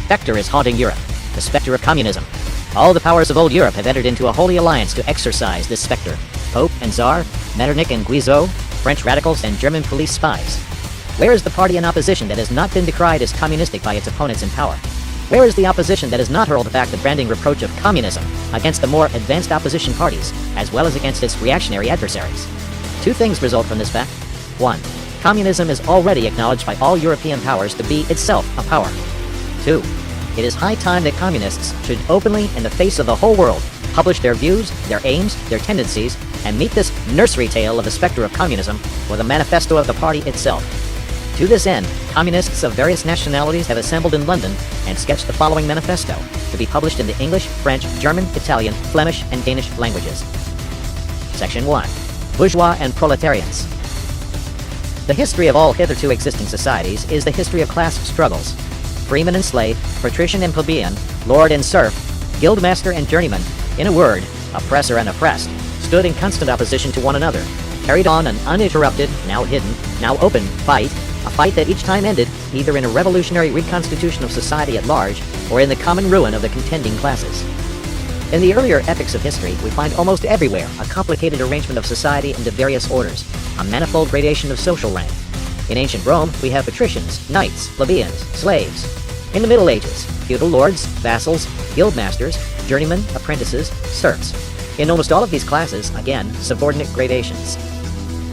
specter is haunting Europe, the specter of communism. All the powers of old Europe have entered into a holy alliance to exorcise this specter. Pope and Tsar, Metternich and Guizot, French radicals and German police spies. Where is the party in opposition that has not been decried as communistic by its opponents in power? Where is the opposition that has not hurled back the branding reproach of communism against the more advanced opposition parties, as well as against its reactionary adversaries? Two things result from this fact. 1. Communism is already acknowledged by all European powers to be itself a power. 2. It is high time that communists should openly, in the face of the whole world, publish their views, their aims, their tendencies, and meet this nursery tale of the specter of communism with a manifesto of the party itself. To this end, communists of various nationalities have assembled in London and sketched the following manifesto, to be published in the English, French, German, Italian, Flemish, and Danish languages. Section 1. Bourgeois and Proletarians. The history of all hitherto existing societies is the history of class struggles. Freeman and slave, patrician and plebeian, lord and serf, guildmaster and journeyman, in a word, oppressor and oppressed, stood in constant opposition to one another, carried on an uninterrupted, now hidden, now open fight, a fight that each time ended either in a revolutionary reconstitution of society at large or in the common ruin of the contending classes. In the earlier epochs of history, we find almost everywhere a complicated arrangement of society into various orders, a manifold gradation of social rank. In ancient Rome, we have patricians, knights, plebeians, slaves. In the Middle Ages, feudal lords, vassals, guildmasters, journeymen, apprentices, serfs. In almost all of these classes, again, subordinate gradations.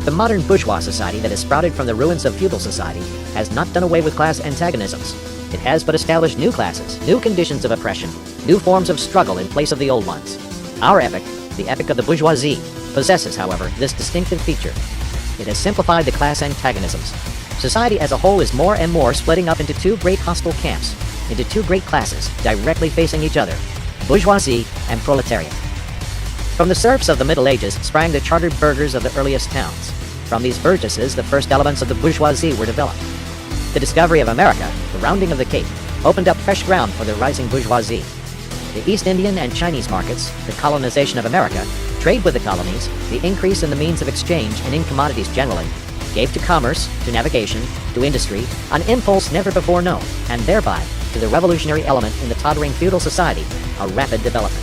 The modern bourgeois society that has sprouted from the ruins of feudal society has not done away with class antagonisms. It has but established new classes, new conditions of oppression, new forms of struggle in place of the old ones. Our epoch, the epoch of the bourgeoisie, possesses, however, this distinctive feature. It has simplified the class antagonisms. Society as a whole is more and more splitting up into two great hostile camps, into two great classes, directly facing each other, bourgeoisie and proletariat. From the serfs of the Middle Ages sprang the chartered burghers of the earliest towns. From these burgesses, the first elements of the bourgeoisie were developed. The discovery of America, the rounding of the Cape, opened up fresh ground for the rising bourgeoisie. The East Indian and Chinese markets, the colonization of America, trade with the colonies, the increase in the means of exchange and in commodities generally, gave to commerce, to navigation, to industry, an impulse never before known, and thereby, to the revolutionary element in the tottering feudal society, a rapid development.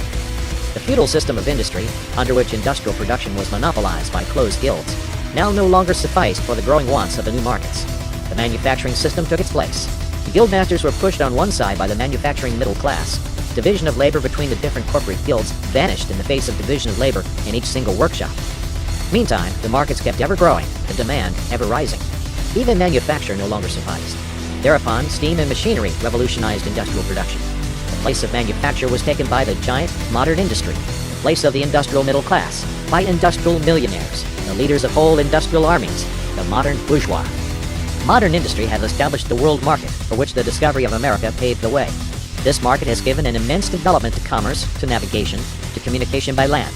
The feudal system of industry, under which industrial production was monopolized by closed guilds, now no longer sufficed for the growing wants of the new markets. The manufacturing system took its place. The guildmasters were pushed on one side by the manufacturing middle class. Division of labor between the different corporate guilds vanished in the face of division of labor in each single workshop. Meantime, the markets kept ever growing, the demand ever rising. Even manufacture no longer sufficed. Thereupon, steam and machinery revolutionized industrial production. The place of manufacture was taken by the giant, modern industry. The place of the industrial middle class, by industrial millionaires, the leaders of whole industrial armies, the modern bourgeois. Modern industry has established the world market, for which the discovery of America paved the way. This market has given an immense development to commerce, to navigation, to communication by land.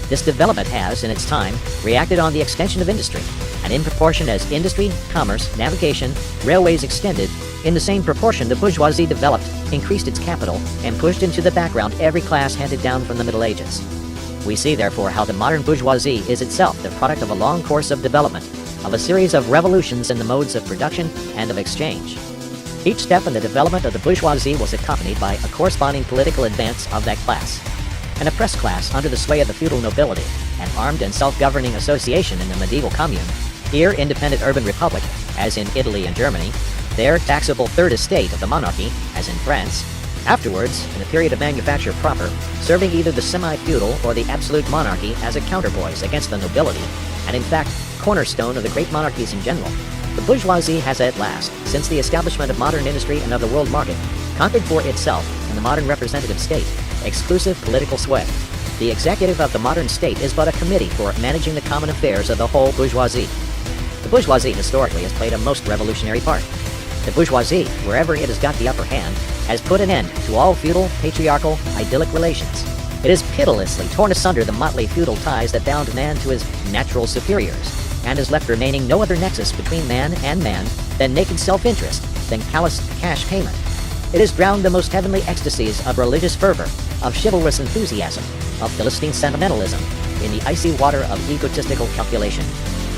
This development has, in its time, reacted on the extension of industry, and in proportion as industry, commerce, navigation, railways extended, in the same proportion the bourgeoisie developed, increased its capital, and pushed into the background every class handed down from the Middle Ages. We see, therefore, how the modern bourgeoisie is itself the product of a long course of development, of a series of revolutions in the modes of production and of exchange. Each step in the development of the bourgeoisie was accompanied by a corresponding political advance of that class. An oppressed class under the sway of the feudal nobility, an armed and self-governing association in the medieval commune, here independent urban republic, as in Italy and Germany, there taxable third estate of the monarchy, as in France, afterwards, in the period of manufacture proper, serving either the semi-feudal or the absolute monarchy as a counterpoise against the nobility, and in fact, cornerstone of the great monarchies in general. The bourgeoisie has at last, since the establishment of modern industry and of the world market, conquered for itself, in the modern representative state, exclusive political sway. The executive of the modern state is but a committee for managing the common affairs of the whole bourgeoisie. The bourgeoisie historically has played a most revolutionary part. The bourgeoisie, wherever it has got the upper hand, has put an end to all feudal, patriarchal, idyllic relations. It has pitilessly torn asunder the motley feudal ties that bound man to his natural superiors, and has left remaining no other nexus between man and man than naked self-interest, than callous cash payment. It has drowned the most heavenly ecstasies of religious fervor, of chivalrous enthusiasm, of Philistine sentimentalism, in the icy water of egotistical calculation.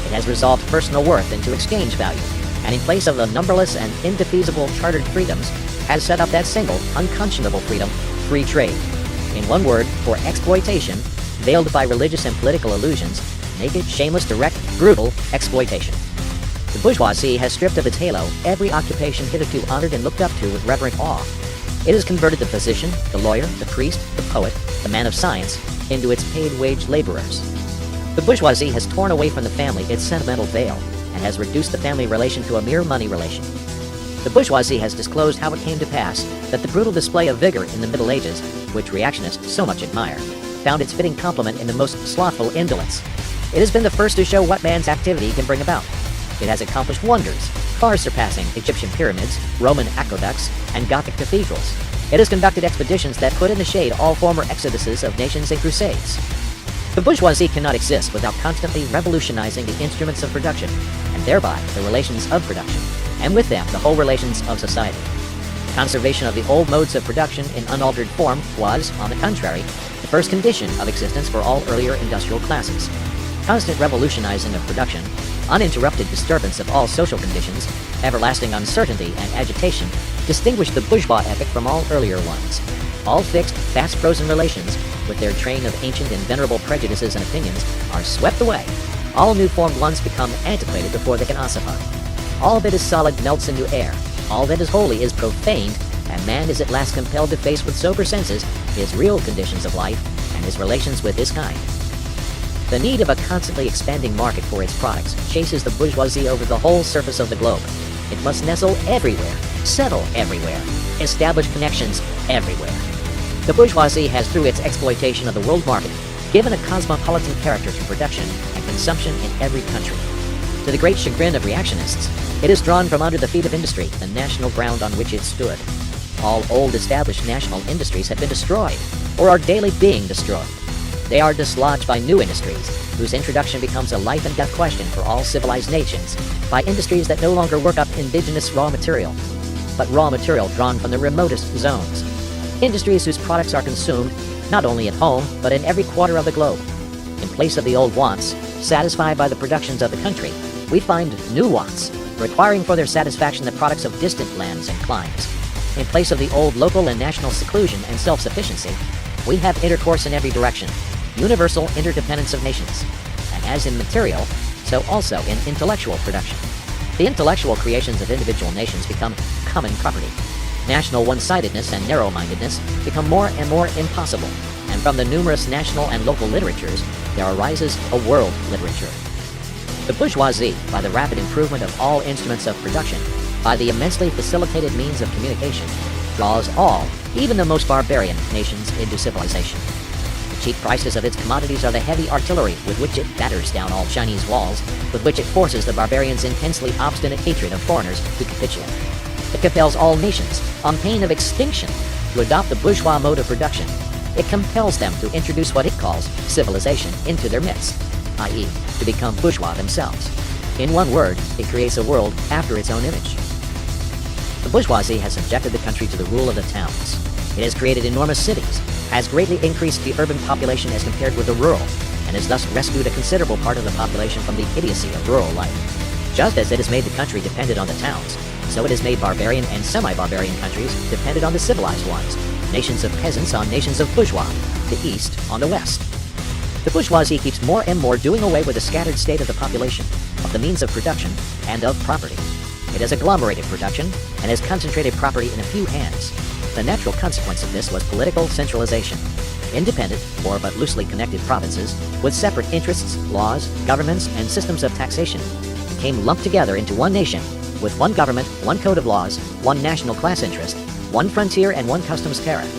It has resolved personal worth into exchange value, and in place of the numberless and indefeasible chartered freedoms, has set up that single, unconscionable freedom, free trade. In one word, for exploitation, veiled by religious and political illusions, naked, shameless, direct, brutal exploitation. The bourgeoisie has stripped of its halo every occupation hitherto honored and looked up to with reverent awe. It has converted the physician, the lawyer, the priest, the poet, the man of science, into its paid wage laborers. The bourgeoisie has torn away from the family its sentimental veil, and has reduced the family relation to a mere money relation. The bourgeoisie has disclosed how it came to pass that the brutal display of vigor in the Middle Ages, which reactionists so much admire, found its fitting complement in the most slothful indolence. It has been the first to show what man's activity can bring about. It has accomplished wonders, far surpassing Egyptian pyramids, Roman aqueducts, and Gothic cathedrals. It has conducted expeditions that put in the shade all former exoduses of nations and crusades. The bourgeoisie cannot exist without constantly revolutionizing the instruments of production, and thereby the relations of production, and with them the whole relations of society. Conservation of the old modes of production in unaltered form was, on the contrary, the first condition of existence for all earlier industrial classes. Constant revolutionizing of production, uninterrupted disturbance of all social conditions, everlasting uncertainty and agitation distinguish the bourgeois epoch from all earlier ones. All fixed, fast-frozen relations, with their train of ancient and venerable prejudices and opinions, are swept away. All new-formed ones become antiquated before they can ossify. All that is solid melts into air. All that is holy is profaned, and man is at last compelled to face with sober senses his real conditions of life and his relations with his kind. The need of a constantly expanding market for its products chases the bourgeoisie over the whole surface of the globe. It must nestle everywhere, settle everywhere, establish connections everywhere. The bourgeoisie has, through its exploitation of the world market, given a cosmopolitan character to production and consumption in every country. To the great chagrin of reactionists, it has drawn from under the feet of industry the national ground on which it stood. All old established national industries have been destroyed, or are daily being destroyed. They are dislodged by new industries, whose introduction becomes a life and death question for all civilized nations, by industries that no longer work up indigenous raw material, but raw material drawn from the remotest zones. Industries whose products are consumed not only at home, but in every quarter of the globe. In place of the old wants, satisfied by the productions of the country, we find new wants, requiring for their satisfaction the products of distant lands and climes. In place of the old local and national seclusion and self-sufficiency, we have intercourse in every direction, universal interdependence of nations, and as in material, so also in intellectual production. The intellectual creations of individual nations become common property. National one-sidedness and narrow-mindedness become more and more impossible, and from the numerous national and local literatures, there arises a world literature. The bourgeoisie, by the rapid improvement of all instruments of production, by the immensely facilitated means of communication, draws all, even the most barbarian, nations into civilization. The cheap prices of its commodities are the heavy artillery with which it batters down all Chinese walls, with which it forces the barbarians' intensely obstinate hatred of foreigners to capitulate. It compels all nations, on pain of extinction, to adopt the bourgeois mode of production. It compels them to introduce what it calls civilization into their midst, i.e., to become bourgeois themselves. In one word, it creates a world after its own image. The bourgeoisie has subjected the country to the rule of the towns. It has created enormous cities, has greatly increased the urban population as compared with the rural, and has thus rescued a considerable part of the population from the idiocy of rural life. Just as it has made the country dependent on the towns, so it has made barbarian and semi-barbarian countries dependent on the civilized ones, nations of peasants on nations of bourgeois, the East on the West. The bourgeoisie keeps more and more doing away with the scattered state of the population, of the means of production, and of property. It has agglomerated production, and has concentrated property in a few hands. The natural consequence of this was political centralization. Independent, or but loosely connected provinces, with separate interests, laws, governments, and systems of taxation, became lumped together into one nation, with one government, one code of laws, one national class interest, one frontier, and one customs tariff.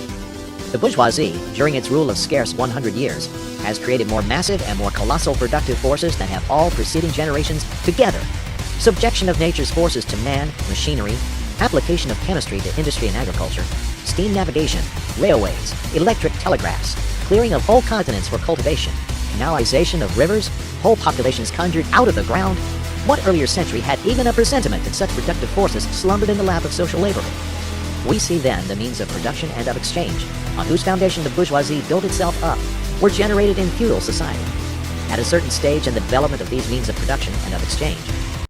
The bourgeoisie, during its rule of scarce 100 years, has created more massive and more colossal productive forces than have all preceding generations together. Subjection of nature's forces to man, machinery, application of chemistry to industry and agriculture, steam navigation, railways, electric telegraphs, clearing of whole continents for cultivation, canalization of rivers, whole populations conjured out of the ground. What earlier century had even a presentiment that such productive forces slumbered in the lap of social labor? We see then the means of production and of exchange, on whose foundation the bourgeoisie built itself up, were generated in feudal society. At a certain stage in the development of these means of production and of exchange,